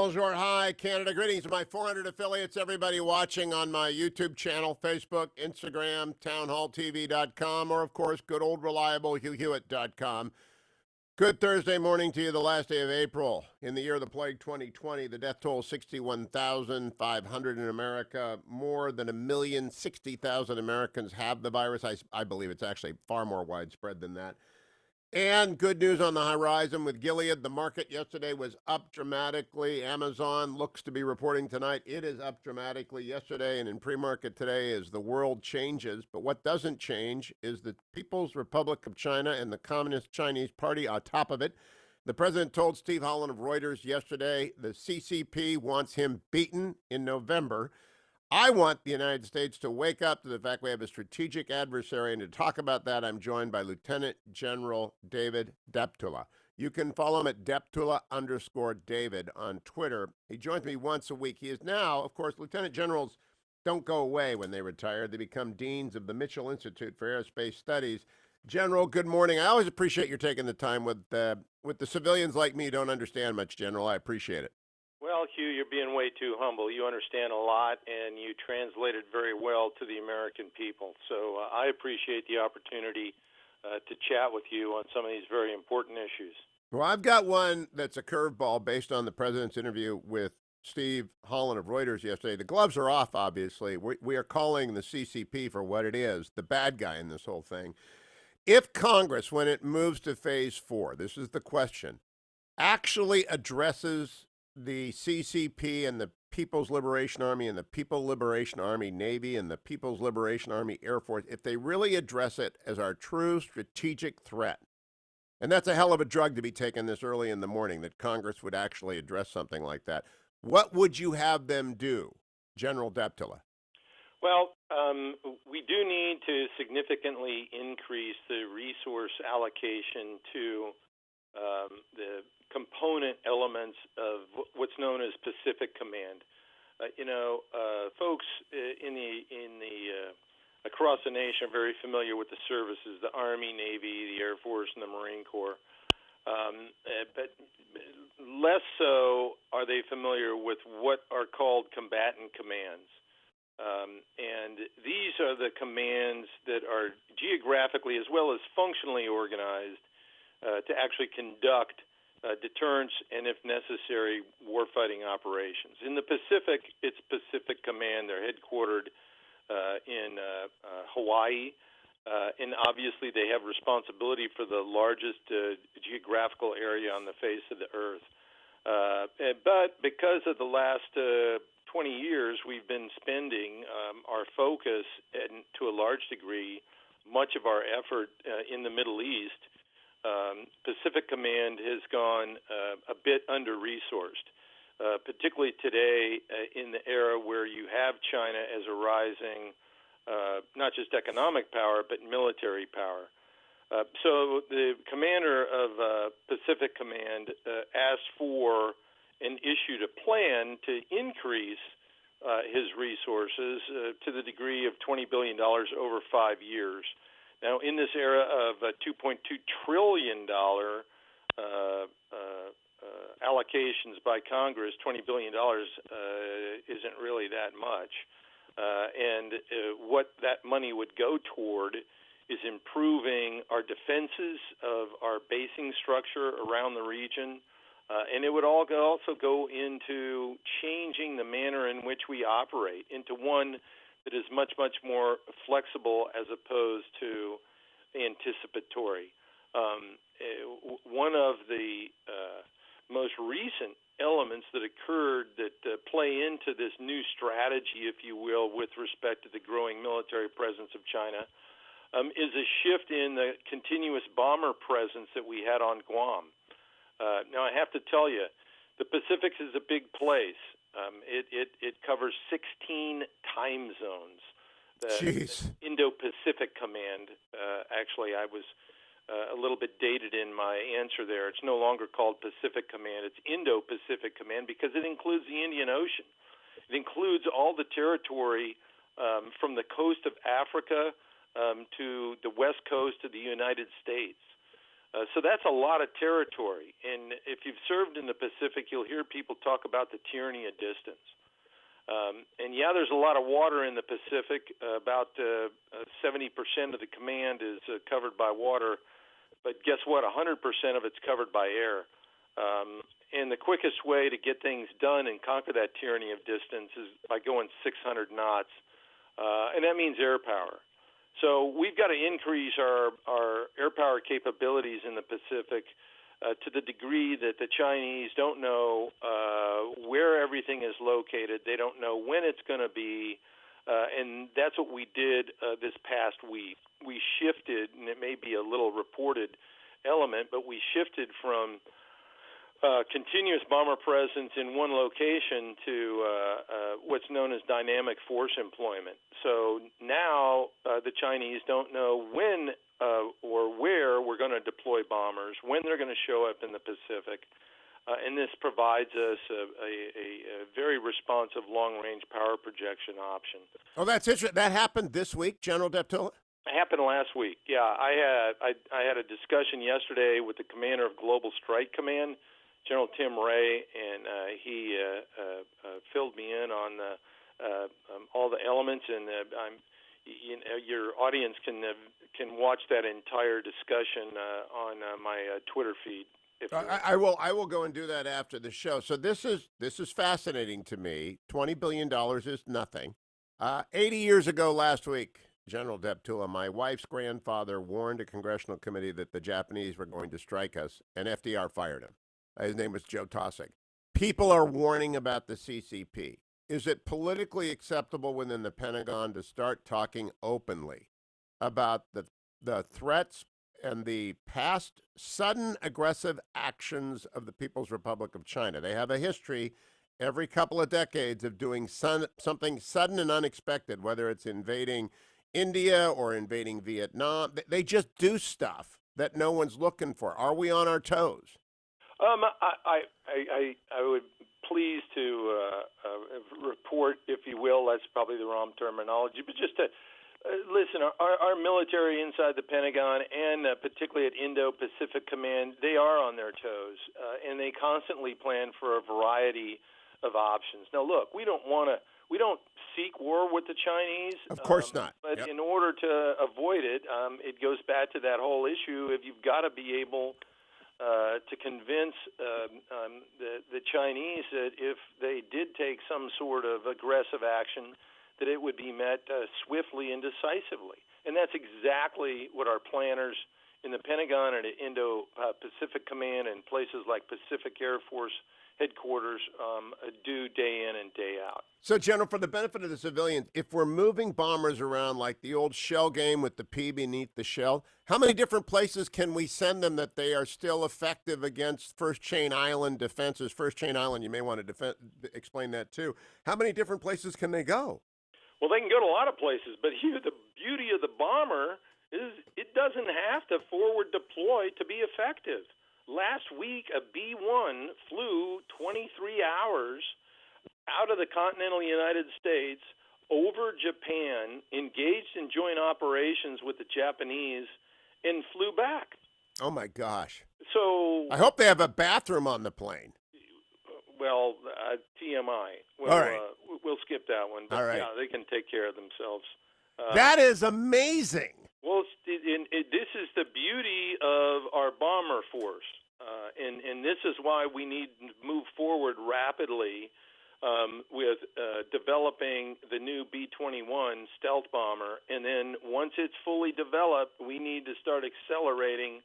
Bonjour, hi, Canada. Greetings to my 400 affiliates, everybody watching on my YouTube channel, Facebook, Instagram, townhalltv.com, or, of course, good old reliable HughHewitt.com. Good Thursday morning to you, the last day of April. In the year of the plague 2020, the death toll 61,500 in America. More than 1,060,000 Americans have the virus. I believe it's actually far more widespread than that. And good news on the horizon with Gilead. The market yesterday was up dramatically. Amazon looks to be reporting tonight. It is up dramatically yesterday and in pre-market today as the world changes. But what doesn't change is the People's Republic of China and the Communist Chinese Party on top of it. The president told Steve Holland of Reuters yesterday the CCP wants him beaten in November. I want the United States to wake up to the fact we have a strategic adversary, and to talk about that, I'm joined by Lieutenant General David Deptula. You can follow him at Deptula_David on Twitter. He joins me once a week. He is now, of course, Lieutenant Generals don't go away when they retire. They become deans of the Mitchell Institute for Aerospace Studies. General, good morning. I always appreciate your taking the time with the civilians like me who don't understand much, General. I appreciate it. Well, Hugh, you're being way too humble. You understand a lot, and you translate it very well to the American people. So I appreciate the opportunity to chat with you on some of these very important issues. Well, I've got one that's a curveball based on the president's interview with Steve Holland of Reuters yesterday. The gloves are off, obviously. We are calling the CCP for what it is, the bad guy in this whole thing. If Congress, when it moves to phase 4, this is the question, actually addresses the CCP and the People's Liberation Army and the People Liberation Army Navy and the People's Liberation Army Air Force, if they really address it as our true strategic threat, and that's a hell of a drug to be taken this early in the morning, that Congress would actually address something like that, what would you have them do, General Deptula? Well, we do need to significantly increase the resource allocation to the component elements of what's known as Pacific Command. Folks across the nation are very familiar with the services: the Army, Navy, the Air Force, and the Marine Corps. But less so are they familiar with what are called combatant commands. And these are the commands that are geographically as well as functionally organized to actually conduct deterrence and, if necessary, warfighting operations. In the Pacific, it's Pacific Command. They're headquartered in Hawaii, and obviously they have responsibility for the largest geographical area on the face of the earth. But because of the last 20 years, we've been spending our focus, and to a large degree, much of our effort in the Middle East. Pacific Command has gone a bit under-resourced, particularly today in the era where you have China as a rising, not just economic power, but military power. So the commander of Pacific Command asked for and issued a plan to increase his resources to the degree of $20 billion over 5 years. Now, in this era of $2.2 trillion allocations by Congress, $20 billion isn't really that much. And what that money would go toward is improving our defenses of our basing structure around the region. And it would also go into changing the manner in which we operate into one that is much, much more flexible as opposed to anticipatory. One of the most recent elements that occurred that play into this new strategy, if you will, with respect to the growing military presence of China is a shift in the continuous bomber presence that we had on Guam. Now, I have to tell you, the Pacific is a big place. It covers 16 time zones. Jeez. Indo-Pacific Command. Actually, I was a little bit dated in my answer there. It's no longer called Pacific Command. It's Indo-Pacific Command because it includes the Indian Ocean. It includes all the territory from the coast of Africa to the west coast of the United States. So that's a lot of territory. And if you've served in the Pacific, you'll hear people talk about the tyranny of distance. And yeah, there's a lot of water in the Pacific. About 70% of the command is covered by water. But guess what? 100% of it's covered by air. And the quickest way to get things done and conquer that tyranny of distance is by going 600 knots. And that means air power. So we've got to increase our air power capabilities in the Pacific to the degree that the Chinese don't know where everything is located. They don't know when it's going to be. And that's what we did this past week. We shifted, and it may be a little reported element, but we shifted from continuous bomber presence in one location to what's known as dynamic force employment. So now the Chinese don't know when or where we're going to deploy bombers, when they're going to show up in the Pacific, and this provides us a very responsive long-range power projection option. Oh, that's interesting. That happened this week, General Deptula? It happened last week. Yeah, I had a discussion yesterday with the commander of Global Strike Command, General Tim Ray, and he filled me in on all the elements, and your audience can watch that entire discussion on my Twitter feed. I will go and do that after the show. So this is fascinating to me. $20 billion is nothing. 80 years ago last week, General Deptula, my wife's grandfather warned a congressional committee that the Japanese were going to strike us, and FDR fired him. His name was Joe Tosick. People are warning about the CCP. Is it politically acceptable within the Pentagon to start talking openly about the threats and the past sudden aggressive actions of the People's Republic of China? They have a history every couple of decades of doing something sudden and unexpected, whether it's invading India or invading Vietnam. They just do stuff that no one's looking for. Are we on our toes? I would please to report, if you will. That's probably the wrong terminology, but just to listen. Our military inside the Pentagon, and particularly at Indo-Pacific Command, they are on their toes, and they constantly plan for a variety of options. Now, look, we don't seek war with the Chinese. Of course not. But Yep. in order to avoid it, it goes back to that whole issue of you've got to be able to convince the Chinese that if they did take some sort of aggressive action, that it would be met swiftly and decisively. And that's exactly what our planners in the Pentagon and at Indo-Pacific Command and places like Pacific Air Force headquarters do day in and day out. So, General, for the benefit of the civilians, if we're moving bombers around like the old shell game with the P beneath the shell, how many different places can we send them that they are still effective against First Chain Island defenses? First Chain Island, you may want to explain that too. How many different places can they go? Well, they can go to a lot of places, but here the beauty of the bomber is it doesn't have to forward deploy to be effective. Last week, a B-1 flew 23 hours out of the continental United States over Japan, engaged in joint operations with the Japanese, and flew back. Oh, my gosh. So I hope they have a bathroom on the plane. Well, TMI. All right. We'll skip that one. But all right. Yeah, they can take care of themselves. That is amazing. Well, this is the beauty of our bomber force, and this is why we need to move forward rapidly with developing the new B-21 stealth bomber. And then once it's fully developed, we need to start accelerating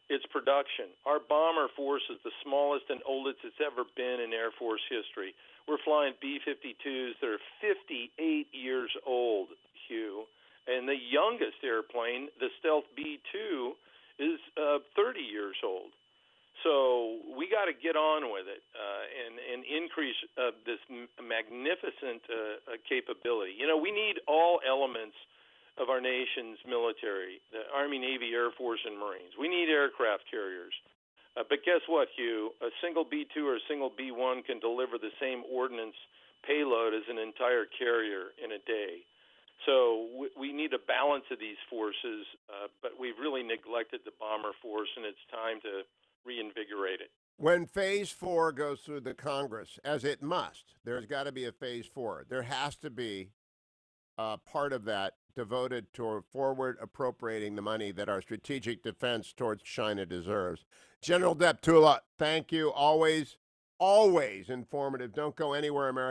its production. Our bomber force is the smallest and oldest it's ever been in Air Force history. We're flying B-52s that are 58 years old, Hugh. And the youngest airplane, the Stealth B-2, is 30 years old. So we got to get on with it and increase this magnificent capability. You know, we need all elements of our nation's military, the Army, Navy, Air Force, and Marines. We need aircraft carriers. But guess what, Hugh? A single B-2 or a single B-1 can deliver the same ordnance payload as an entire carrier in a day. So we need a balance of these forces, but we've really neglected the bomber force, and it's time to reinvigorate it. When phase 4 goes through the Congress, as it must, there's got to be a phase 4. There has to be part of that devoted toward forward appropriating the money that our strategic defense towards China deserves. General Deptula, thank you. Always, always informative. Don't go anywhere, America.